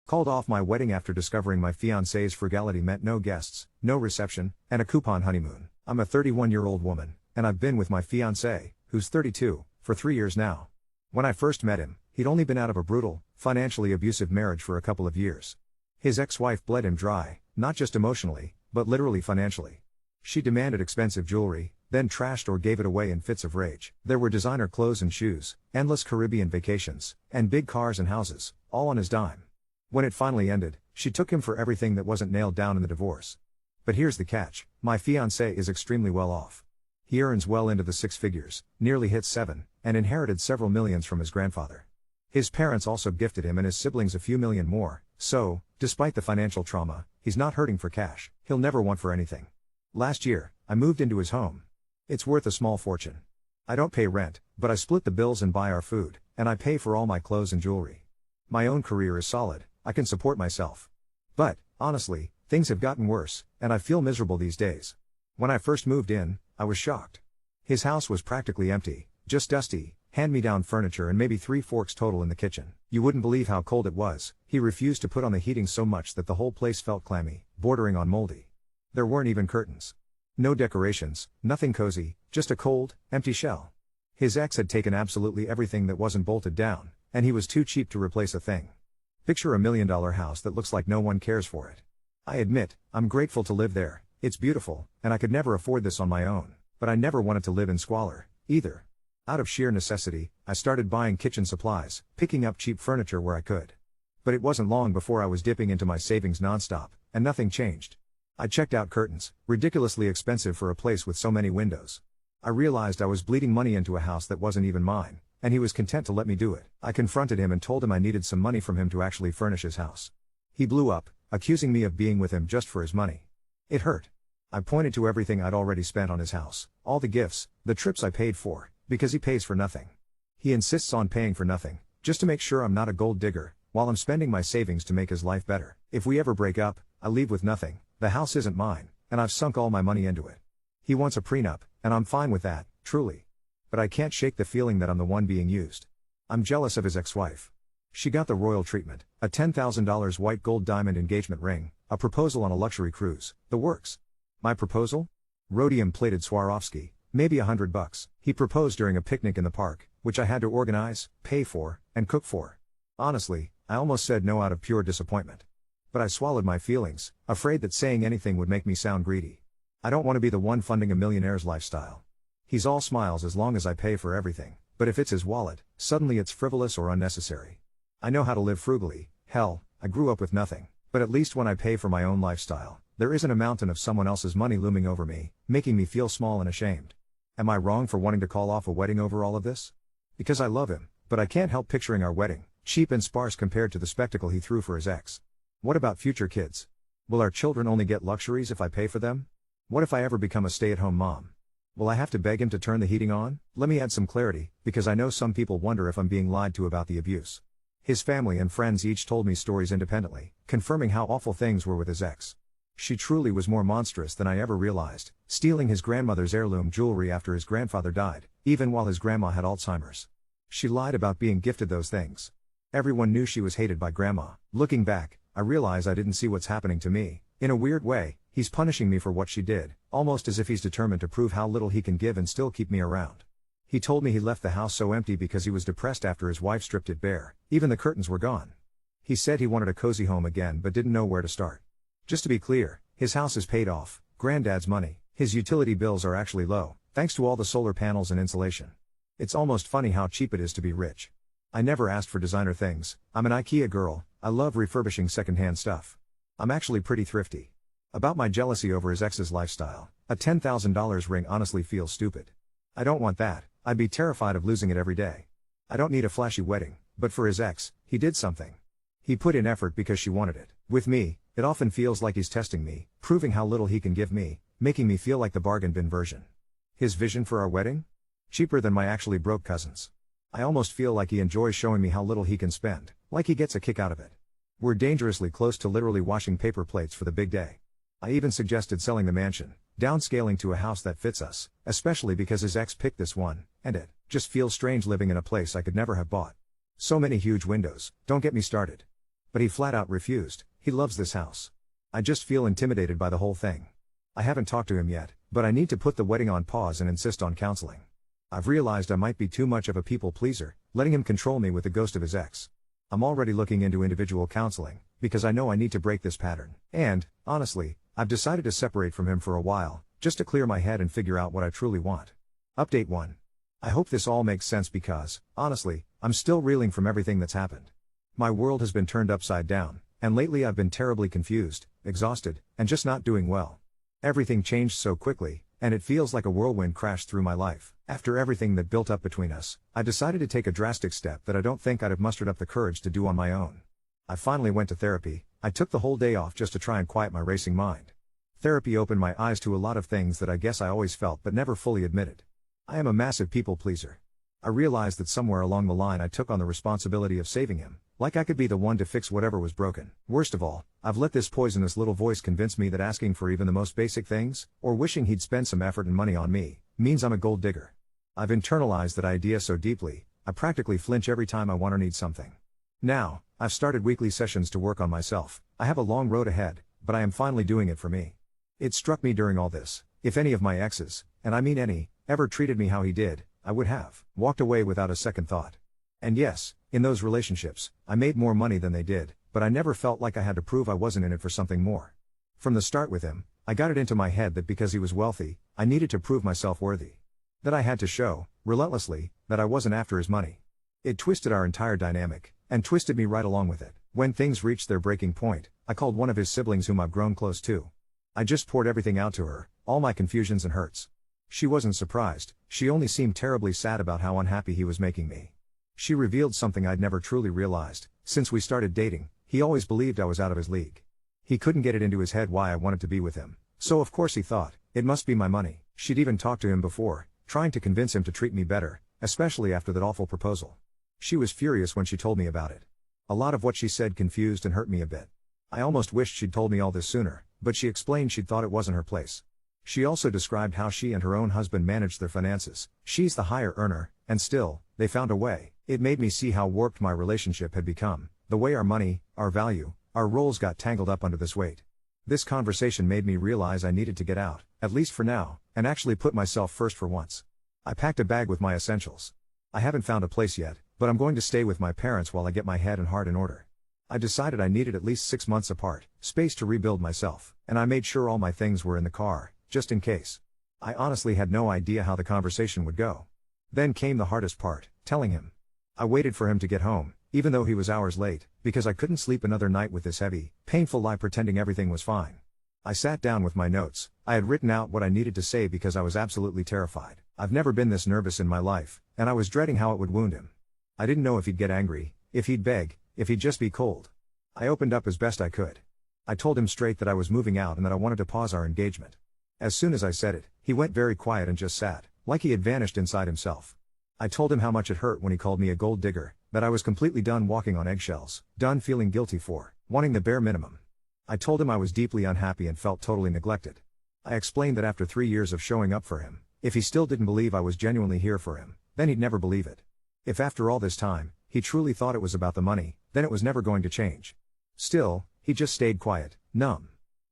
Called off my wedding after discovering my fiancé's frugality meant no guests, no reception, and a coupon honeymoon. I'm a 31-year-old woman, and I've been with my fiancé, who's 32, for 3 years now. When I first met him, he'd only been out of a brutal, financially abusive marriage for a couple of years. His ex-wife bled him dry, not just emotionally, but literally financially. She demanded expensive jewelry, then trashed or gave it away in fits of rage. There were designer clothes and shoes, endless Caribbean vacations, and big cars and houses, all on his dime. When it finally ended, she took him for everything that wasn't nailed down in the divorce. But here's the catch: my fiancé is extremely well off. He earns well into the six figures, nearly hit 7, and inherited several millions from his grandfather. His parents also gifted him and his siblings a few million more, so, despite the financial trauma, he's not hurting for cash. He'll never want for anything. Last year, I moved into his home. It's worth a small fortune. I don't pay rent, but I split the bills and buy our food, and I pay for all my clothes and jewelry. My own career is solid, I can support myself. But, honestly, things have gotten worse, and I feel miserable these days. When I first moved in, I was shocked. His house was practically empty, just dusty, hand-me-down furniture and maybe 3 forks total in the kitchen. You wouldn't believe how cold it was. He refused to put on the heating so much that the whole place felt clammy, bordering on moldy. There weren't even curtains. No decorations, nothing cozy, just a cold, empty shell. His ex had taken absolutely everything that wasn't bolted down, and he was too cheap to replace a thing. Picture a $1 million house that looks like no one cares for it. I admit, I'm grateful to live there, it's beautiful, and I could never afford this on my own, but I never wanted to live in squalor, either. Out of sheer necessity, I started buying kitchen supplies, picking up cheap furniture where I could. But it wasn't long before I was dipping into my savings nonstop, and nothing changed. I checked out curtains, ridiculously expensive for a place with so many windows. I realized I was bleeding money into a house that wasn't even mine, and he was content to let me do it. I confronted him and told him I needed some money from him to actually furnish his house. He blew up, accusing me of being with him just for his money. It hurt. I pointed to everything I'd already spent on his house, all the gifts, the trips I paid for, because he pays for nothing. He insists on paying for nothing, just to make sure I'm not a gold digger, while I'm spending my savings to make his life better. If we ever break up, I leave with nothing, the house isn't mine, and I've sunk all my money into it. He wants a prenup, and I'm fine with that, truly. But I can't shake the feeling that I'm the one being used. I'm jealous of his ex-wife. She got the royal treatment, a $10,000 white gold diamond engagement ring, a proposal on a luxury cruise, the works. My proposal? Rhodium-plated Swarovski, maybe $100. He proposed during a picnic in the park, which I had to organize, pay for, and cook for. Honestly, I almost said no out of pure disappointment. But I swallowed my feelings, afraid that saying anything would make me sound greedy. I don't want to be the one funding a millionaire's lifestyle. He's all smiles as long as I pay for everything, but if it's his wallet, suddenly it's frivolous or unnecessary. I know how to live frugally, hell, I grew up with nothing, but at least when I pay for my own lifestyle, there isn't a mountain of someone else's money looming over me, making me feel small and ashamed. Am I wrong for wanting to call off a wedding over all of this? Because I love him, but I can't help picturing our wedding, cheap and sparse compared to the spectacle he threw for his ex. What about future kids? Will our children only get luxuries if I pay for them? What if I ever become a stay-at-home mom? Will I have to beg him to turn the heating on? Let me add some clarity, because I know some people wonder if I'm being lied to about the abuse. His family and friends each told me stories independently, confirming how awful things were with his ex. She truly was more monstrous than I ever realized, stealing his grandmother's heirloom jewelry after his grandfather died, even while his grandma had Alzheimer's. She lied about being gifted those things. Everyone knew she was hated by grandma. Looking back, I realize I didn't see what's happening to me. In a weird way, he's punishing me for what she did, almost as if he's determined to prove how little he can give and still keep me around. He told me he left the house so empty because he was depressed after his wife stripped it bare, even the curtains were gone. He said he wanted a cozy home again but didn't know where to start. Just to be clear, his house is paid off, granddad's money, his utility bills are actually low, thanks to all the solar panels and insulation. It's almost funny how cheap it is to be rich. I never asked for designer things, I'm an IKEA girl, I love refurbishing secondhand stuff. I'm actually pretty thrifty. About my jealousy over his ex's lifestyle, a $10,000 ring honestly feels stupid. I don't want that, I'd be terrified of losing it every day. I don't need a flashy wedding, but for his ex, he did something. He put in effort because she wanted it. With me, it often feels like he's testing me, proving how little he can give me, making me feel like the bargain bin version. His vision for our wedding? Cheaper than my actually broke cousins. I almost feel like he enjoys showing me how little he can spend, like he gets a kick out of it. We're dangerously close to literally washing paper plates for the big day. I even suggested selling the mansion, downscaling to a house that fits us, especially because his ex picked this one, and it just feels strange living in a place I could never have bought. So many huge windows, don't get me started. But he flat out refused. He loves this house. I just feel intimidated by the whole thing. I haven't talked to him yet, but I need to put the wedding on pause and insist on counseling. I've realized I might be too much of a people pleaser, letting him control me with the ghost of his ex. I'm already looking into individual counseling, because I know I need to break this pattern. And, honestly, I've decided to separate from him for a while, just to clear my head and figure out what I truly want. Update 1. I hope this all makes sense because, honestly, I'm still reeling from everything that's happened. My world has been turned upside down, and lately I've been terribly confused, exhausted, and just not doing well. Everything changed so quickly, and it feels like a whirlwind crashed through my life. After everything that built up between us, I decided to take a drastic step that I don't think I'd have mustered up the courage to do on my own. I finally went to therapy. I took the whole day off just to try and quiet my racing mind. Therapy opened my eyes to a lot of things that I guess I always felt but never fully admitted. I am a massive people pleaser. I realized that somewhere along the line I took on the responsibility of saving him, like I could be the one to fix whatever was broken. Worst of all, I've let this poisonous little voice convince me that asking for even the most basic things, or wishing he'd spend some effort and money on me, means I'm a gold digger. I've internalized that idea so deeply, I practically flinch every time I want or need something. Now, I've started weekly sessions to work on myself. I have a long road ahead, but I am finally doing it for me. It struck me during all this, if any of my exes, and I mean any, ever treated me how he did, I would have walked away without a second thought. And yes, in those relationships, I made more money than they did, but I never felt like I had to prove I wasn't in it for something more. From the start with him, I got it into my head that because he was wealthy, I needed to prove myself worthy. That I had to show, relentlessly, that I wasn't after his money. It twisted our entire dynamic, and twisted me right along with it. When things reached their breaking point, I called one of his siblings whom I've grown close to. I just poured everything out to her, all my confusions and hurts. She wasn't surprised, she only seemed terribly sad about how unhappy he was making me. She revealed something I'd never truly realized. Since we started dating, he always believed I was out of his league. He couldn't get it into his head why I wanted to be with him, so of course he thought, it must be my money. She'd even talked to him before, trying to convince him to treat me better, especially after that awful proposal. She was furious when she told me about it. A lot of what she said confused and hurt me a bit. I almost wished she'd told me all this sooner, but she explained she'd thought it wasn't her place. She also described how she and her own husband managed their finances. She's the higher earner, and still, they found a way. It made me see how warped my relationship had become, the way our money, our value, our roles got tangled up under this weight. This conversation made me realize I needed to get out, at least for now, and actually put myself first for once. I packed a bag with my essentials. I haven't found a place yet, but I'm going to stay with my parents while I get my head and heart in order. I decided I needed at least 6 months apart, space to rebuild myself, and I made sure all my things were in the car, just in case. I honestly had no idea how the conversation would go. Then came the hardest part, telling him. I waited for him to get home, even though he was hours late, because I couldn't sleep another night with this heavy, painful lie pretending everything was fine. I sat down with my notes. I had written out what I needed to say because I was absolutely terrified. I've never been this nervous in my life, and I was dreading how it would wound him. I didn't know if he'd get angry, if he'd beg, if he'd just be cold. I opened up as best I could. I told him straight that I was moving out and that I wanted to pause our engagement. As soon as I said it, he went very quiet and just sat, like he had vanished inside himself. I told him how much it hurt when he called me a gold digger, that I was completely done walking on eggshells, done feeling guilty for wanting the bare minimum. I told him I was deeply unhappy and felt totally neglected. I explained that after 3 years of showing up for him, if he still didn't believe I was genuinely here for him, then he'd never believe it. If after all this time, he truly thought it was about the money, then it was never going to change. Still, he just stayed quiet, numb.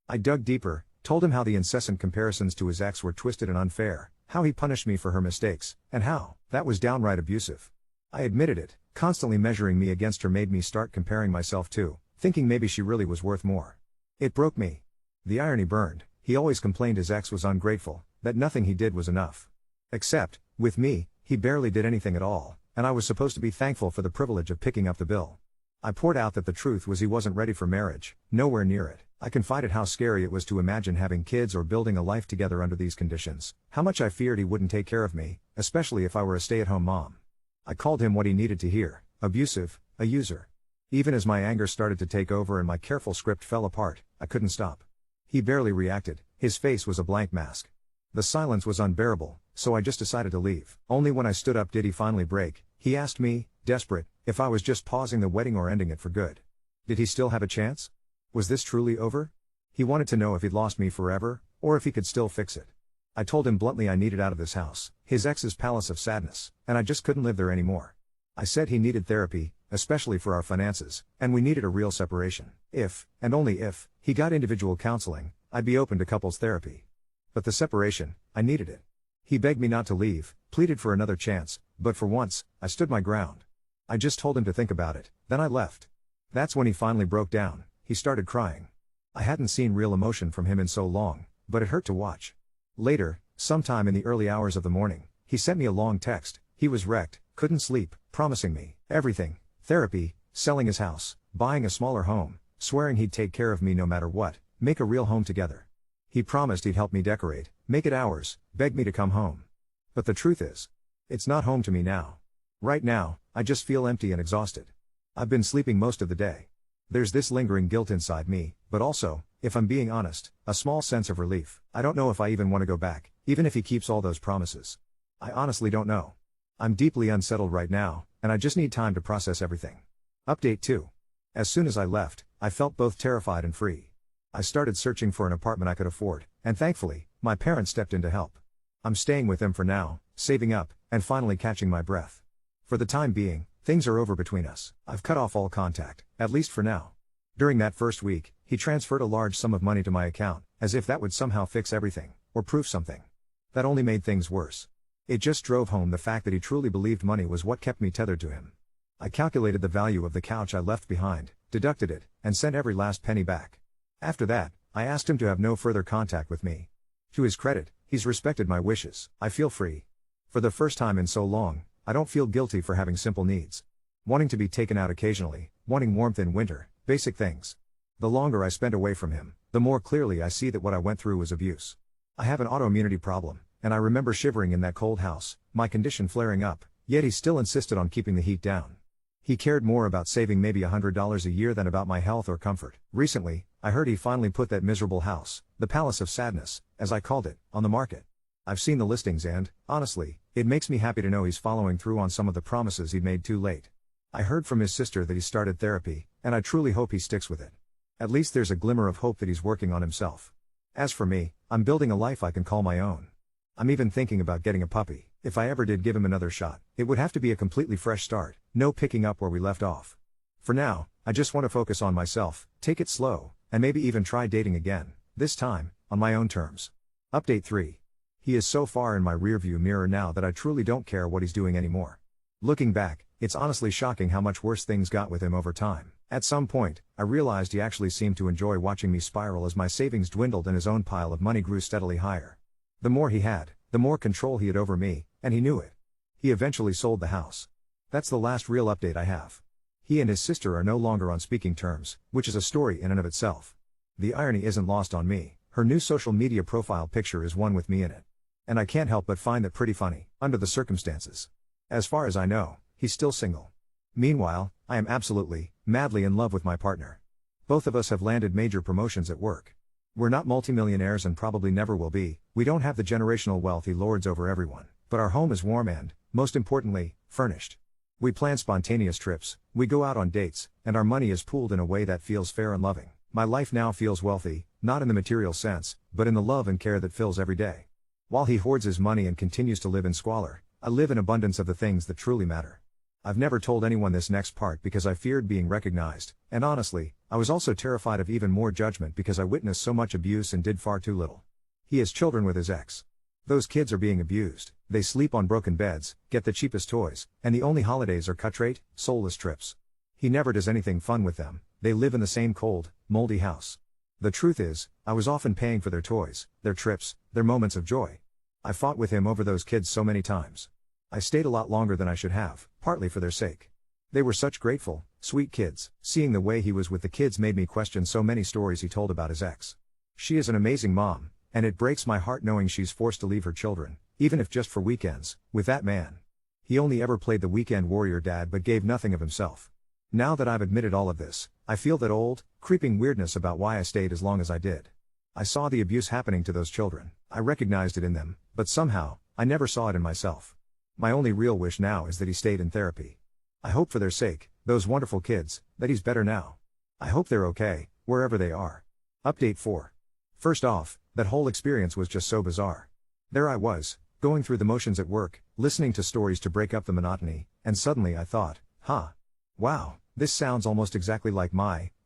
I dug deeper, told him how the incessant comparisons to his ex were twisted and unfair, how he punished me for her mistakes, and how that was downright abusive. I admitted it. Constantly measuring me against her made me start comparing myself too, thinking maybe she really was worth more. It broke me. The irony burned. He always complained his ex was ungrateful, that nothing he did was enough. Except, with me, he barely did anything at all, and I was supposed to be thankful for the privilege of picking up the bill. I poured out that the truth was he wasn't ready for marriage, nowhere near it. I confided how scary it was to imagine having kids or building a life together under these conditions, how much I feared he wouldn't take care of me, especially if I were a stay-at-home mom. I called him what he needed to hear, abusive, a user. Even as my anger started to take over and my careful script fell apart, I couldn't stop. He barely reacted, his face was a blank mask. The silence was unbearable, so I just decided to leave. Only when I stood up did he finally break. He asked me, desperate, if I was just pausing the wedding or ending it for good. Did he still have a chance? Was this truly over? He wanted to know if he'd lost me forever, or if he could still fix it. I told him bluntly I needed out of this house, his ex's palace of sadness, and I just couldn't live there anymore. I said he needed therapy, especially for our finances, and we needed a real separation. If, and only if, he got individual counseling, I'd be open to couples therapy. But the separation, I needed it. He begged me not to leave, pleaded for another chance, but for once, I stood my ground. I just told him to think about it, then I left. That's when he finally broke down. He started crying. I hadn't seen real emotion from him in so long, but it hurt to watch. Later, sometime in the early hours of the morning, he sent me a long text. He was wrecked, couldn't sleep, promising me everything: therapy, selling his house, buying a smaller home, swearing he'd take care of me no matter what, make a real home together. He promised he'd help me decorate, make it ours, begged me to come home. But the truth is, it's not home to me now. Right now, I just feel empty and exhausted. I've been sleeping most of the day. There's this lingering guilt inside me, but also, if I'm being honest, a small sense of relief. I don't know if I even want to go back, even if he keeps all those promises. I honestly don't know. I'm deeply unsettled right now, and I just need time to process everything. Update 2. As soon as I left, I felt both terrified and free. I started searching for an apartment I could afford, and thankfully, my parents stepped in to help. I'm staying with them for now, saving up, and finally catching my breath. For the time being, things are over between us. I've cut off all contact, at least for now. During that first week, he transferred a large sum of money to my account, as if that would somehow fix everything, or prove something. That only made things worse. It just drove home the fact that he truly believed money was what kept me tethered to him. I calculated the value of the couch I left behind, deducted it, and sent every last penny back. After that, I asked him to have no further contact with me. To his credit, he's respected my wishes. I feel free. For the first time in so long, I don't feel guilty for having simple needs. Wanting to be taken out occasionally, wanting warmth in winter, basic things. The longer I spend away from him, the more clearly I see that what I went through was abuse. I have an autoimmunity problem, and I remember shivering in that cold house, my condition flaring up, yet he still insisted on keeping the heat down. He cared more about saving maybe $100 a year than about my health or comfort. Recently, I heard he finally put that miserable house, the Palace of Sadness, as I called it, on the market. I've seen the listings and, honestly, it makes me happy to know he's following through on some of the promises he'd made too late. I heard from his sister that he started therapy, and I truly hope he sticks with it. At least there's a glimmer of hope that he's working on himself. As for me, I'm building a life I can call my own. I'm even thinking about getting a puppy. If I ever did give him another shot, it would have to be a completely fresh start, no picking up where we left off. For now, I just want to focus on myself, take it slow, and maybe even try dating again, this time, on my own terms. Update 3. He is so far in my rearview mirror now that I truly don't care what he's doing anymore. Looking back, it's honestly shocking how much worse things got with him over time. At some point, I realized he actually seemed to enjoy watching me spiral as my savings dwindled and his own pile of money grew steadily higher. The more he had, the more control he had over me, and he knew it. He eventually sold the house. That's the last real update I have. He and his sister are no longer on speaking terms, which is a story in and of itself. The irony isn't lost on me. Her new social media profile picture is one with me in it. And I can't help but find that pretty funny, under the circumstances. As far as I know, he's still single. Meanwhile, I am absolutely, madly in love with my partner. Both of us have landed major promotions at work. We're not multimillionaires and probably never will be. We don't have the generational wealth he lords over everyone, but our home is warm and, most importantly, furnished. We plan spontaneous trips, we go out on dates, and our money is pooled in a way that feels fair and loving. My life now feels wealthy, not in the material sense, but in the love and care that fills every day. While he hoards his money and continues to live in squalor, I live in abundance of the things that truly matter. I've never told anyone this next part because I feared being recognized, and honestly, I was also terrified of even more judgment because I witnessed so much abuse and did far too little. He has children with his ex. Those kids are being abused, they sleep on broken beds, get the cheapest toys, and the only holidays are cut-rate, soulless trips. He never does anything fun with them, they live in the same cold, moldy house. The truth is, I was often paying for their toys, their trips, their moments of joy. I fought with him over those kids so many times. I stayed a lot longer than I should have, partly for their sake. They were such grateful, sweet kids. Seeing the way he was with the kids made me question so many stories he told about his ex. She is an amazing mom, and it breaks my heart knowing she's forced to leave her children, even if just for weekends, with that man. He only ever played the weekend warrior dad but gave nothing of himself. Now that I've admitted all of this, I feel that old, creeping weirdness about why I stayed as long as I did. I saw the abuse happening to those children, I recognized it in them, but somehow, I never saw it in myself. My only real wish now is that he stayed in therapy. I hope for their sake, those wonderful kids, that he's better now. I hope they're okay, wherever they are. Update 4. First off, that whole experience was just so bizarre. There I was, going through the motions at work, listening to stories to break up the monotony, And suddenly I thought, wow, this sounds almost exactly like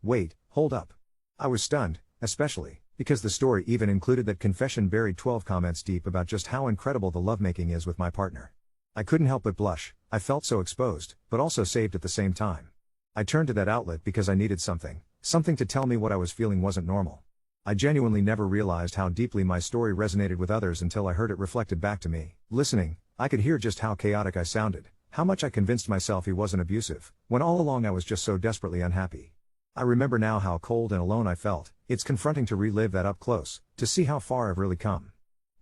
wait, hold up. I was stunned, especially because the story even included that confession buried 12 comments deep about just how incredible the lovemaking is with my partner. I couldn't help but blush. I felt so exposed, but also saved at the same time. I turned to that outlet because I needed something to tell me what I was feeling wasn't normal. I genuinely never realized how deeply my story resonated with others until I heard it reflected back to me. Listening, I could hear just how chaotic I sounded, how much I convinced myself he wasn't abusive, when all along I was just so desperately unhappy. I remember now how cold and alone I felt. It's confronting to relive that up close, to see how far I've really come.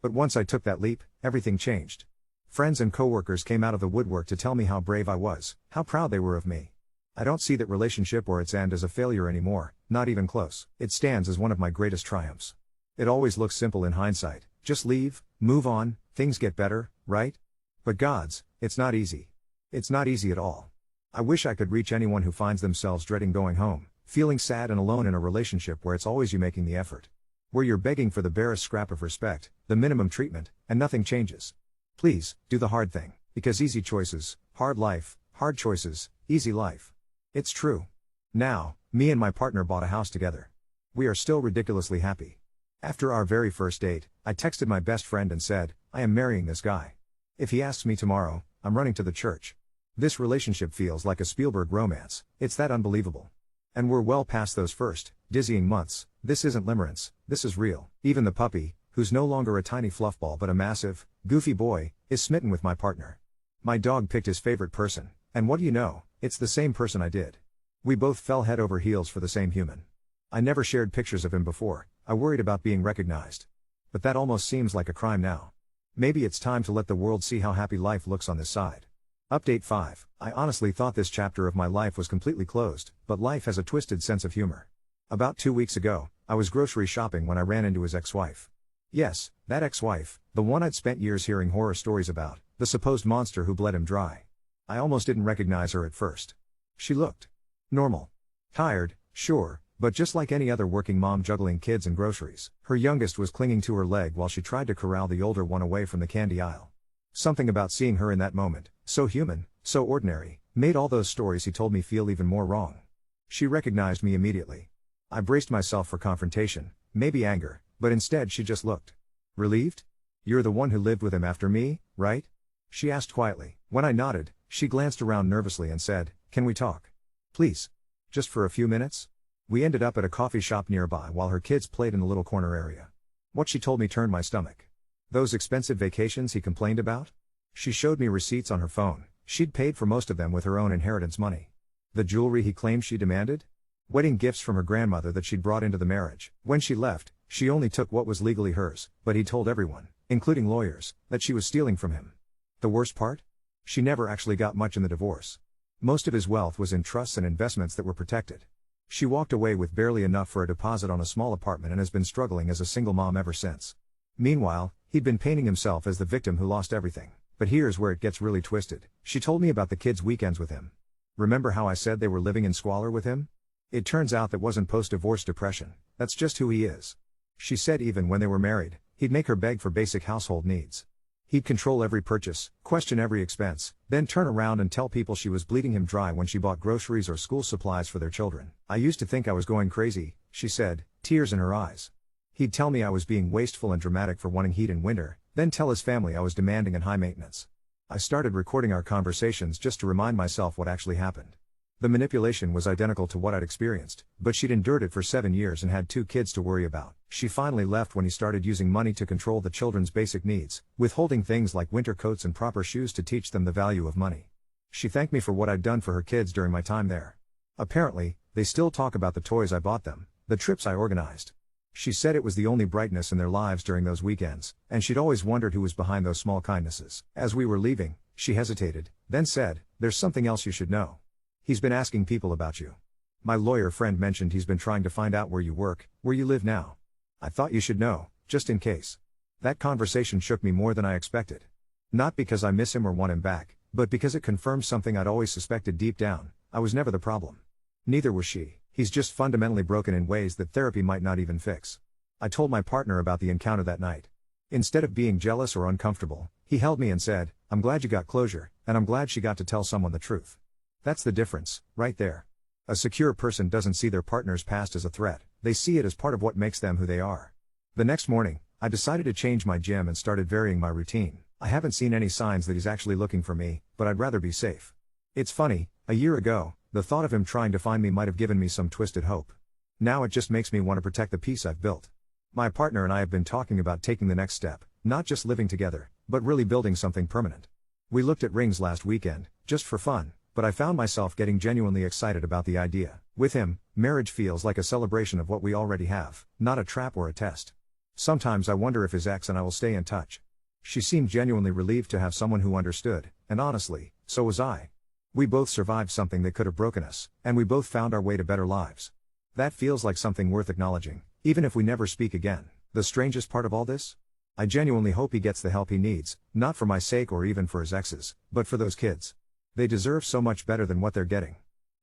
But once I took that leap, everything changed. Friends and coworkers came out of the woodwork to tell me how brave I was, how proud they were of me. I don't see that relationship or its end as a failure anymore, not even close. It stands as one of my greatest triumphs. It always looks simple in hindsight. Just leave, move on, things get better, right? But gods, it's not easy. It's not easy at all. I wish I could reach anyone who finds themselves dreading going home, feeling sad and alone in a relationship where it's always you making the effort. Where you're begging for the barest scrap of respect, the minimum treatment, and nothing changes. Please, do the hard thing, because easy choices, hard life, hard choices, easy life. It's true. Now, me and my partner bought a house together. We are still ridiculously happy. After our very first date, I texted my best friend and said, I am marrying this guy. If he asks me tomorrow, I'm running to the church. This relationship feels like a Spielberg romance, it's that unbelievable. And we're well past those first, dizzying months. This isn't limerence, this is real. Even the puppy, who's no longer a tiny fluffball but a massive, goofy boy, is smitten with my partner. My dog picked his favorite person, and what do you know, it's the same person I did. We both fell head over heels for the same human. I never shared pictures of him before, I worried about being recognized. But that almost seems like a crime now. Maybe it's time to let the world see how happy life looks on this side. Update 5. I honestly thought this chapter of my life was completely closed, but life has a twisted sense of humor. About 2 weeks ago, I was grocery shopping when I ran into his ex-wife. Yes, that ex-wife, the one I'd spent years hearing horror stories about, the supposed monster who bled him dry. I almost didn't recognize her at first. She looked normal. Tired, sure, but just like any other working mom juggling kids and groceries. Her youngest was clinging to her leg while she tried to corral the older one away from the candy aisle. Something about seeing her in that moment, so human, so ordinary, made all those stories he told me feel even more wrong. She recognized me immediately. I braced myself for confrontation, maybe anger, but instead she just looked relieved. You're the one who lived with him after me, right? She asked quietly. When I nodded, she glanced around nervously and said, can we talk? Please. Just for a few minutes? We ended up at a coffee shop nearby while her kids played in the little corner area. What she told me turned my stomach. Those expensive vacations he complained about? She showed me receipts on her phone. She'd paid for most of them with her own inheritance money. The jewelry he claimed she demanded? Wedding gifts from her grandmother that she'd brought into the marriage. When she left, she only took what was legally hers, but he told everyone, including lawyers, that she was stealing from him. The worst part? She never actually got much in the divorce. Most of his wealth was in trusts and investments that were protected. She walked away with barely enough for a deposit on a small apartment and has been struggling as a single mom ever since. Meanwhile, he'd been painting himself as the victim who lost everything. But here's where it gets really twisted. She told me about the kids' weekends with him. Remember how I said they were living in squalor with him? It turns out that wasn't post-divorce depression, that's just who he is. She said even when they were married, he'd make her beg for basic household needs. He'd control every purchase, question every expense, then turn around and tell people she was bleeding him dry when she bought groceries or school supplies for their children. I used to think I was going crazy, she said, tears in her eyes. He'd tell me I was being wasteful and dramatic for wanting heat in winter, then tell his family I was demanding and high maintenance. I started recording our conversations just to remind myself what actually happened. The manipulation was identical to what I'd experienced, but she'd endured it for 7 years and had 2 kids to worry about. She finally left when he started using money to control the children's basic needs, withholding things like winter coats and proper shoes to teach them the value of money. She thanked me for what I'd done for her kids during my time there. Apparently, they still talk about the toys I bought them, the trips I organized. She said it was the only brightness in their lives during those weekends, and she'd always wondered who was behind those small kindnesses. As we were leaving, she hesitated, then said, "There's something else you should know. He's been asking people about you. My lawyer friend mentioned he's been trying to find out where you work, where you live now. I thought you should know, just in case." That conversation shook me more than I expected. Not because I miss him or want him back, but because it confirmed something I'd always suspected deep down: I was never the problem. Neither was she. He's just fundamentally broken in ways that therapy might not even fix. I told my partner about the encounter that night. Instead of being jealous or uncomfortable, he held me and said, I'm glad you got closure, and I'm glad she got to tell someone the truth. That's the difference, right there. A secure person doesn't see their partner's past as a threat, they see it as part of what makes them who they are. The next morning, I decided to change my gym and started varying my routine. I haven't seen any signs that he's actually looking for me, but I'd rather be safe. It's funny, a year ago, the thought of him trying to find me might have given me some twisted hope. Now it just makes me want to protect the peace I've built. My partner and I have been talking about taking the next step, not just living together, but really building something permanent. We looked at rings last weekend, just for fun, but I found myself getting genuinely excited about the idea. With him, marriage feels like a celebration of what we already have, not a trap or a test. Sometimes I wonder if his ex and I will stay in touch. She seemed genuinely relieved to have someone who understood, and honestly, so was I. We both survived something that could have broken us, and we both found our way to better lives. That feels like something worth acknowledging, even if we never speak again. The strangest part of all this? I genuinely hope he gets the help he needs, not for my sake or even for his ex's, but for those kids. They deserve so much better than what they're getting.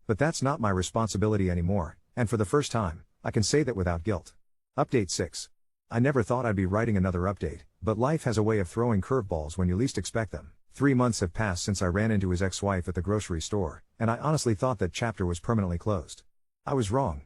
But that's not my responsibility anymore, and for the first time, I can say that without guilt. Update 6. I never thought I'd be writing another update, but life has a way of throwing curveballs when you least expect them. 3 months have passed since I ran into his ex-wife at the grocery store, and I honestly thought that chapter was permanently closed. I was wrong.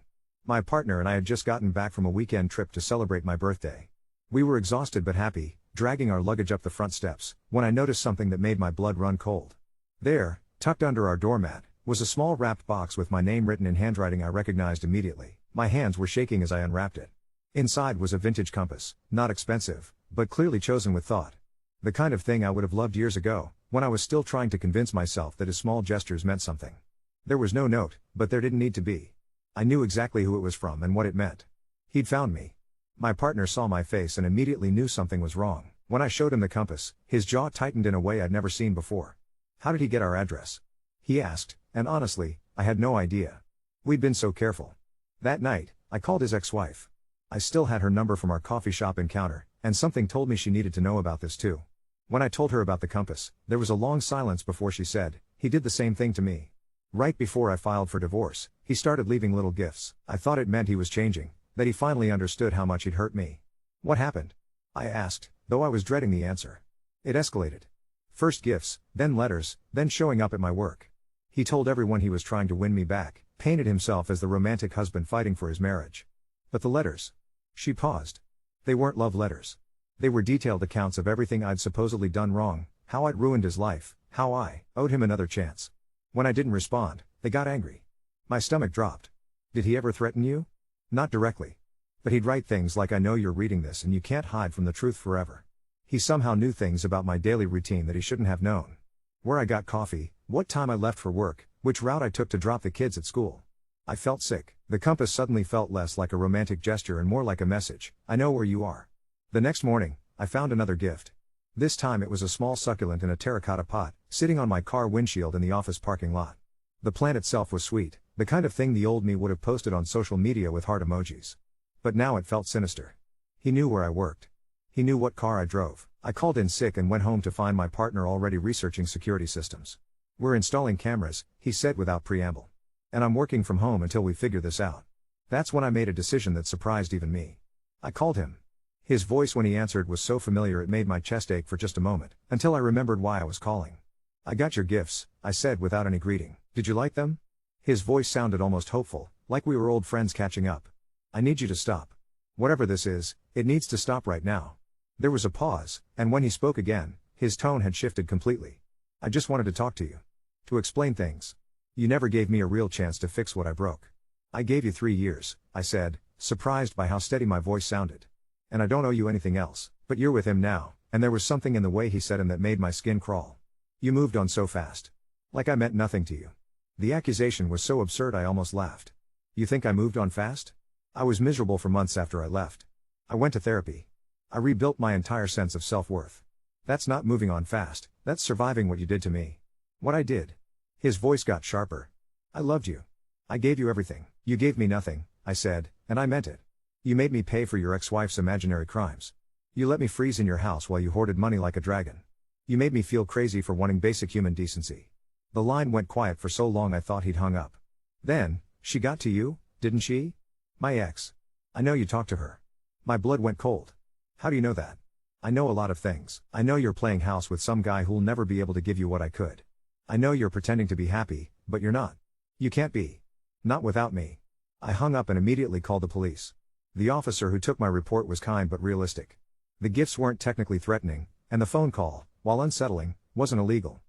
My partner and I had just gotten back from a weekend trip to celebrate my birthday. We were exhausted but happy, dragging our luggage up the front steps, when I noticed something that made my blood run cold. There, tucked under our doormat, was a small wrapped box with my name written in handwriting I recognized immediately. My hands were shaking as I unwrapped it. Inside was a vintage compass, not expensive, but clearly chosen with thought. The kind of thing I would have loved years ago, when I was still trying to convince myself that his small gestures meant something. There was no note, but there didn't need to be. I knew exactly who it was from and what it meant. He'd found me. My partner saw my face and immediately knew something was wrong. When I showed him the compass, his jaw tightened in a way I'd never seen before. "How did he get our address?" he asked, and honestly, I had no idea. We'd been so careful. That night, I called his ex-wife. I still had her number from our coffee shop encounter, and something told me she needed to know about this too. When I told her about the compass, there was a long silence before she said, "He did the same thing to me. Right before I filed for divorce, he started leaving little gifts. I thought it meant he was changing, that he finally understood how much he'd hurt me." "What happened?" I asked, though I was dreading the answer. "It escalated. First gifts, then letters, then showing up at my work. He told everyone he was trying to win me back, painted himself as the romantic husband fighting for his marriage. But the letters." She paused. "They weren't love letters. They were detailed accounts of everything I'd supposedly done wrong, how I'd ruined his life, how I owed him another chance. When I didn't respond, they got angry. My stomach dropped. Did he ever threaten you?" "Not directly. But he'd write things like, 'I know you're reading this and you can't hide from the truth forever.' He somehow knew things about my daily routine that he shouldn't have known. Where I got coffee, what time I left for work, which route I took to drop the kids at school. I felt sick. The compass suddenly felt less like a romantic gesture and more like a message, 'I know where you are.' The next morning, I found another gift. This time it was a small succulent in a terracotta pot, sitting on my car windshield in the office parking lot. The plant itself was sweet, the kind of thing the old me would have posted on social media with heart emojis. But now it felt sinister. He knew where I worked. He knew what car I drove. I called in sick and went home to find my partner already researching security systems. "We're installing cameras," he said without preamble. "And I'm working from home until we figure this out." That's when I made a decision that surprised even me. I called him. His voice when he answered was so familiar it made my chest ache for just a moment, until I remembered why I was calling. "I got your gifts," I said without any greeting. "Did you like them?" His voice sounded almost hopeful, like we were old friends catching up. "I need you to stop. Whatever this is, it needs to stop right now." There was a pause, and when he spoke again, his tone had shifted completely. "I just wanted to talk to you. To explain things. You never gave me a real chance to fix what I broke. I gave you 3 years," I said, surprised by how steady my voice sounded. "And I don't owe you anything else, but you're with him now," and there was something in the way he said him that made my skin crawl. "You moved on so fast. Like I meant nothing to you." The accusation was so absurd I almost laughed. "You think I moved on fast? I was miserable for months after I left. I went to therapy. I rebuilt my entire sense of self-worth. That's not moving on fast, that's surviving what you did to me." "What I did?" His voice got sharper. "I loved you. I gave you everything. You gave me nothing," I said, and I meant it. "You made me pay for your ex-wife's imaginary crimes. You let me freeze in your house while you hoarded money like a dragon. You made me feel crazy for wanting basic human decency." The line went quiet for so long I thought he'd hung up. "Then, she got to you, didn't she? My ex. I know you talked to her." My blood went cold. "How do you know that?" I know a lot of things. I know you're playing house with some guy who'll never be able to give you what I could. I know you're pretending to be happy, but you're not. You can't be. Not without me. I hung up and immediately called the police. The officer who took my report was kind but realistic. The gifts weren't technically threatening, and the phone call, while unsettling, wasn't illegal.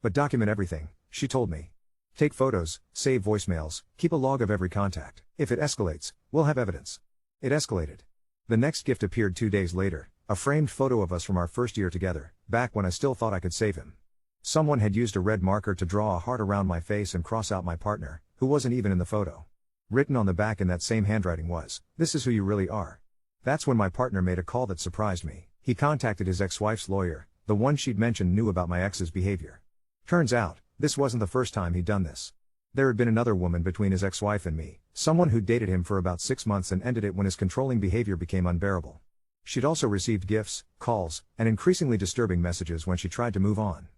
But document everything, she told me. Take photos, save voicemails, keep a log of every contact. If it escalates, we'll have evidence. It escalated. The next gift appeared 2 days later, a framed photo of us from our first year together, back when I still thought I could save him. Someone had used a red marker to draw a heart around my face and cross out my partner, who wasn't even in the photo. Written on the back in that same handwriting was, "This is who you really are." That's when my partner made a call that surprised me. He contacted his ex-wife's lawyer, the one she'd mentioned knew about my ex's behavior. Turns out, this wasn't the first time he'd done this. There had been another woman between his ex-wife and me, someone who'd dated him for about 6 months and ended it when his controlling behavior became unbearable. She'd also received gifts, calls, and increasingly disturbing messages when she tried to move on.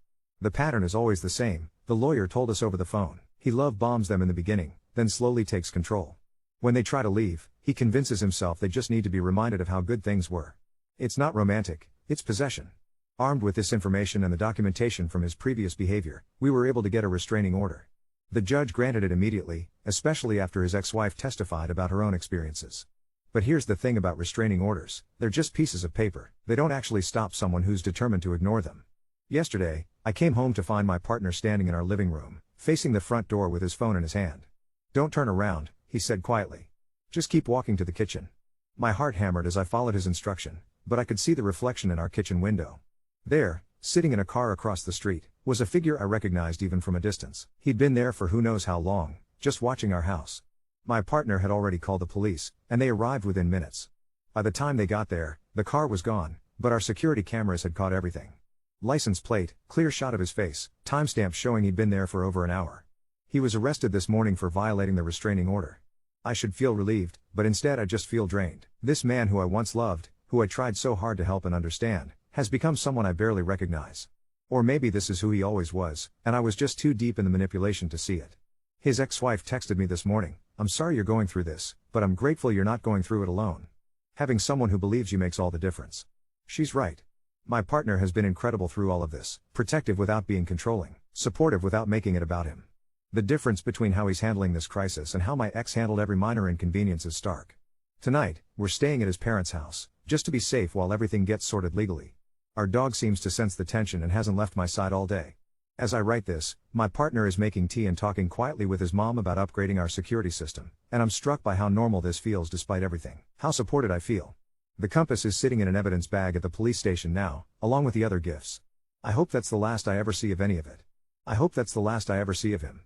The pattern is always the same, the lawyer told us over the phone. He love bombs them in the beginning, then slowly takes control. When they try to leave, he convinces himself they just need to be reminded of how good things were. It's not romantic, it's possession. Armed with this information and the documentation from his previous behavior, we were able to get a restraining order. The judge granted it immediately, especially after his ex-wife testified about her own experiences. But here's the thing about restraining orders, they're just pieces of paper, they don't actually stop someone who's determined to ignore them. Yesterday, I came home to find my partner standing in our living room, facing the front door with his phone in his hand. "Don't turn around," he said quietly. "Just keep walking to the kitchen." My heart hammered as I followed his instruction, but I could see the reflection in our kitchen window. There, sitting in a car across the street, was a figure I recognized even from a distance. He'd been there for who knows how long, just watching our house. My partner had already called the police, and they arrived within minutes. By the time they got there, the car was gone, but our security cameras had caught everything. License plate, clear shot of his face, timestamp showing he'd been there for over an hour. He was arrested this morning for violating the restraining order. I should feel relieved, but instead I just feel drained. This man who I once loved, who I tried so hard to help and understand, has become someone I barely recognize. Or maybe this is who he always was, and I was just too deep in the manipulation to see it. His ex-wife texted me this morning, "I'm sorry you're going through this, but I'm grateful you're not going through it alone. Having someone who believes you makes all the difference." She's right. My partner has been incredible through all of this, protective without being controlling, supportive without making it about him. The difference between how he's handling this crisis and how my ex handled every minor inconvenience is stark. Tonight, we're staying at his parents' house, just to be safe while everything gets sorted legally. Our dog seems to sense the tension and hasn't left my side all day. As I write this, my partner is making tea and talking quietly with his mom about upgrading our security system, and I'm struck by how normal this feels despite everything. How supported I feel. The compass is sitting in an evidence bag at the police station now, along with the other gifts. I hope that's the last I ever see of any of it. I hope that's the last I ever see of him.